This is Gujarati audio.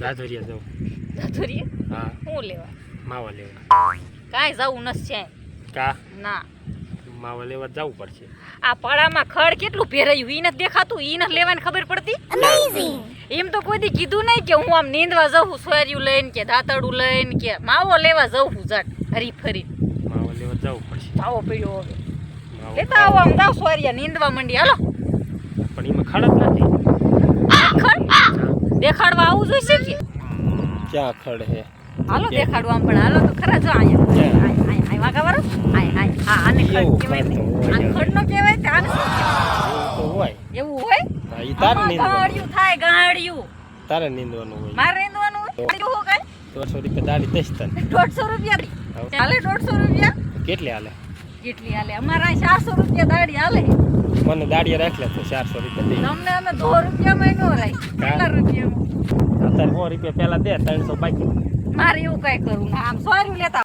દાધોરિયા જાઉં. દાધોરિયા હા હું લેવા માવા લેવા. કાંઈ જવું નથી કા ના માવા લેવા જવું પડશે. આ પાડામાં ખડ કેટલું પહેરાયું ઈ નથી દેખાતું ઈ નથી લેવાની ખબર પડતી એમ તો કોઈ દી કીધું નહીં કે હું આમ નીંદવા જાઉં સોયર્યું લઈને કે દાંતડું લઈને કે માવો લેવા જાઉં જાટ હરી ફરી માવા લેવા જવું પડશે. તાવો પડ્યો હવે માવો લેતા આવો આમ જાવ સોયરિયા નીંદવા માંડી હાલો પણ એમાં ખડ જ નથી. ખડ દેખાડવા આવું જોઈશે કે ક્યાં ખડ હે? હાલો દેખાડવા આમ પણ હાલો તો ખરા જો અહીંયા આય વાગા વાળો આય હા આને ખડ કહેવાય આ ખડ નો કહેવાય તે આને શું કહેવાય? એવું તો હોય. એવું હોય હા, ઈ તારે આમાં નીંદવાનું. ગાળ્યું થાય ગાળ્યું તારે નીંદવાનું હોય. મારે નીંદવાનું હોય જો કાઈ 150 રૂપિયા દાડી દઈશ તને. 150 રૂપિયા ચાલે 150 રૂપિયા કેટલી હાલે? કેટલી હાલે અમારા 400 રૂપિયા દાડી હાલે મને દાડિયા રાખલા તો 400 રૂપિયા દે. તમને અમે 2 રૂપિયામાં નો રાખ કેટલા રૂપિયામાં અત્યારે 100 રૂપિયા પહેલા દે 300 બાકી. મારે એવું કઈ કરવું ના આમ સોરું લેતા